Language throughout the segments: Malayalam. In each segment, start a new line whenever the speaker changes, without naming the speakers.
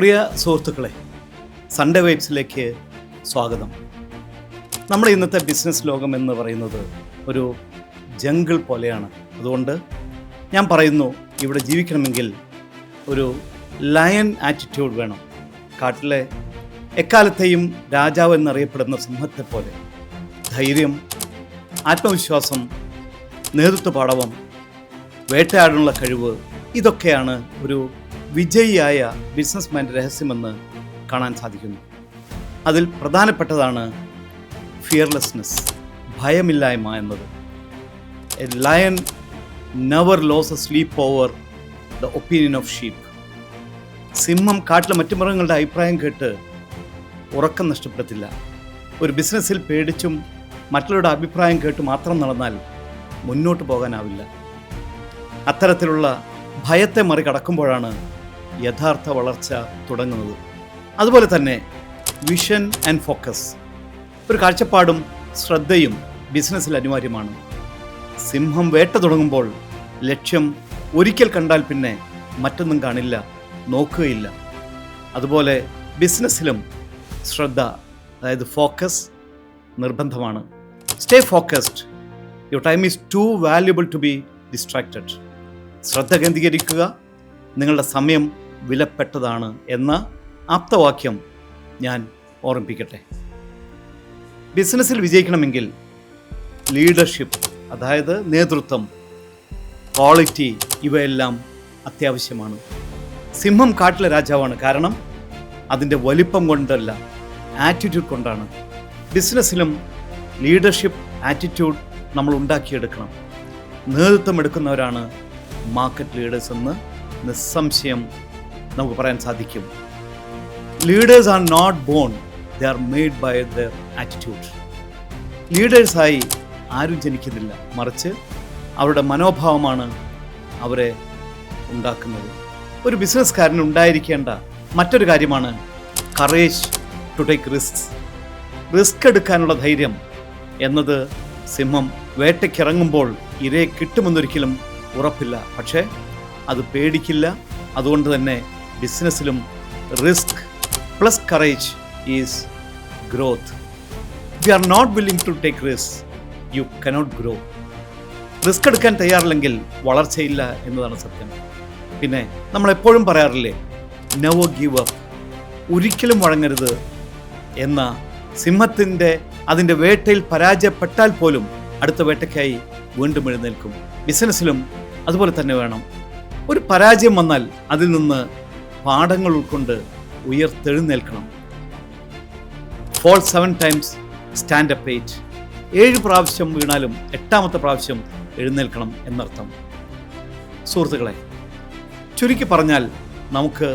പ്രിയ സുഹൃത്തുക്കളെ, സൺഡേ വൈബ്സിലേക്ക് സ്വാഗതം. നമ്മുടെ ഇന്നത്തെ ബിസിനസ് ലോകം എന്ന് പറയുന്നത് ഒരു ജംഗിൾ പോലെയാണ്. അതുകൊണ്ട് ഞാൻ പറയുന്നു, ഇവിടെ ജീവിക്കണമെങ്കിൽ ഒരു ലയൺ ആറ്റിറ്റ്യൂഡ് വേണം. കാട്ടിലെ എക്കാലത്തെയും രാജാവ് എന്നറിയപ്പെടുന്ന സിംഹത്തെ പോലെ ധൈര്യം, ആത്മവിശ്വാസം, നേതൃത്വ പാടവം, വേട്ടയാടാനുള്ള കഴിവ്, ഇതൊക്കെയാണ് ഒരു വിജയിയായ ബിസിനസ്മാൻ്റെ രഹസ്യമെന്ന് കാണാൻ സാധിക്കുന്നു. അതിൽ പ്രധാനപ്പെട്ടതാണ് ഫിയർലെസ്നെസ്, ഭയമില്ലായ്മ എന്നത്. A lion never lose a sleep over the opinion of sheep. സിംഹം കാട്ടിലെ മറ്റു മൃഗങ്ങളുടെ അഭിപ്രായം കേട്ട് ഉറക്കം നഷ്ടപ്പെടത്തില്ല. ഒരു ബിസിനസ്സിൽ പേടിച്ചും മറ്റുള്ളവരുടെ അഭിപ്രായം കേട്ട് മാത്രം നടന്നാൽ മുന്നോട്ട് പോകാനാവില്ല. അത്തരത്തിലുള്ള ഭയത്തെ മറികടക്കുമ്പോഴാണ് യഥാർത്ഥ വളർച്ച തുടങ്ങുന്നത്. അതുപോലെ തന്നെ വിഷൻ ആൻഡ് ഫോക്കസ്, ഒരു കാഴ്ചപ്പാടും ശ്രദ്ധയും ബിസിനസ്സിൽ അനിവാര്യമാണ്. സിംഹം വേട്ട തുടങ്ങുമ്പോൾ ലക്ഷ്യം ഒരിക്കൽ കണ്ടാൽ പിന്നെ മറ്റൊന്നും കാണില്ല, നോക്കുകയില്ല. അതുപോലെ ബിസിനസ്സിലും ശ്രദ്ധ, അതായത് ഫോക്കസ് നിർബന്ധമാണ്. Stay focused. Your time is too valuable to be distracted. ശ്രദ്ധ കേന്ദ്രീകരിക്കുക, നിങ്ങളുടെ സമയം വിലപ്പെട്ടതാണ് എന്ന ആപ്തവാക്യം ഞാൻ ഓർമ്മിപ്പിക്കട്ടെ. ബിസിനസ്സിൽ വിജയിക്കണമെങ്കിൽ ലീഡർഷിപ്പ്, അതായത് നേതൃത്വം, ക്വാളിറ്റി, ഇവയെല്ലാം അത്യാവശ്യമാണ്. സിംഹം കാട്ടിലെ രാജാവാണ്, കാരണം അതിൻ്റെ വലിപ്പം കൊണ്ടല്ല, ആറ്റിറ്റ്യൂഡ് കൊണ്ടാണ്. ബിസിനസ്സിലും ലീഡർഷിപ്പ് ആറ്റിറ്റ്യൂഡ് നമ്മൾ ഉണ്ടാക്കിയെടുക്കണം. നേതൃത്വം എടുക്കുന്നവരാണ് മാർക്കറ്റ് ലീഡേഴ്സ് എന്ന് നിസ്സംശയം നമുക്ക് പറയാൻ സാധിക്കും. Leaders are not born, they are made by their attitude. ലീഡേഴ്സായി ആരും ജനിക്കുന്നില്ല, മറിച്ച് അവരുടെ മനോഭാവമാണ് അവരെ ഉണ്ടാക്കുന്നത്. ഒരു ബിസിനസ്സുകാരന് ഉണ്ടായിരിക്കേണ്ട മറ്റൊരു കാര്യമാണ് courage to take risks. Risk എടുക്കാനുള്ള ധൈര്യം എന്നത് സിംഹം വേട്ടയ്ക്കിറങ്ങുമ്പോൾ ഇരയെ കിട്ടുമെന്നൊരിക്കലും ഉറപ്പില്ല, പക്ഷേ അത് പേടിക്കില്ല. അതുകൊണ്ട് തന്നെ ബിസിനസ്സിലും risk plus courage is growth. If you are not willing to take risk, you cannot grow. Risk എടുക്കാൻ തയ്യാറില്ലെങ്കിൽ വളർച്ചയില്ല എന്നതാണ് സത്യം. പിന്നെ നമ്മൾ എപ്പോഴും പറയാറില്ലേ, നെവർ ഗീവ് അപ്പ്, ഒരിക്കലും വഴങ്ങരുത് എന്ന സിംഹത്തിൻ്റെ അതിൻ്റെ വേട്ടയിൽ പരാജയപ്പെട്ടാൽ പോലും അടുത്ത വേട്ടയ്ക്കായി വീണ്ടും എഴുന്നേൽക്കും. ബിസിനസ്സിലും അതുപോലെ തന്നെ വേണം. ഒരു പരാജയം വന്നാൽ അതിൽ നിന്ന് പാഠങ്ങൾ ഉൾക്കൊണ്ട് ഉയർത്തെഴുന്നേൽക്കണം. Fall 7 times, stand up 8. 7 പ്രാവശ്യം വീണാലും 8ാമത്തെ പ്രാവശ്യം എഴുന്നേൽക്കണം എന്നർത്ഥം. സുഹൃത്തുക്കളെ, ചുരുക്കി പറഞ്ഞാൽ നമുക്ക്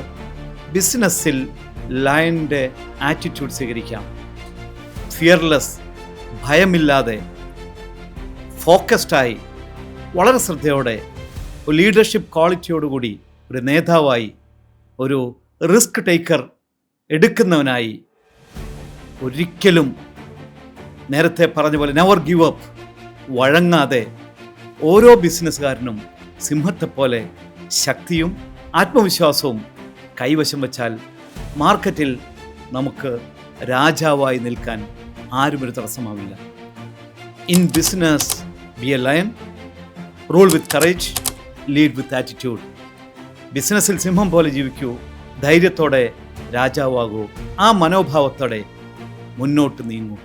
ബിസിനസ്സിൽ ലയണിൻ്റെ ആറ്റിറ്റ്യൂഡ് സ്വീകരിക്കാം. ഫിയർലെസ്, ഭയമില്ലാതെ, ഫോക്കസ്ഡായി, വളരെ ശ്രദ്ധയോടെ, ഒരു ലീഡർഷിപ്പ് ക്വാളിറ്റിയോടുകൂടി, ഒരു നേതാവായി, ഒരു റിസ്ക് ടേക്കർ എടുക്കുന്നവനായി, ഒരിക്കലും നേരത്തെ പറഞ്ഞ പോലെ നെവർ ഗിവ് അപ്പ്, വഴങ്ങാതെ ഓരോ ബിസിനസ്സുകാരനും സിംഹത്തെപ്പോലെ ശക്തിയും ആത്മവിശ്വാസവും കൈവശം വച്ചാൽ മാർക്കറ്റിൽ നമുക്ക് രാജാവായി നിൽക്കാൻ ആരും ഒരു തടസ്സമാവില്ല. In business be a lion, rule with courage, lead with attitude. ബിസിനസ്സിൽ സിംഹം പോലെ ജീവിക്കൂ, ധൈര്യത്തോടെ രാജാവാകൂ, ആ മനോഭാവത്തോടെ മുന്നോട്ട് നീങ്ങൂ.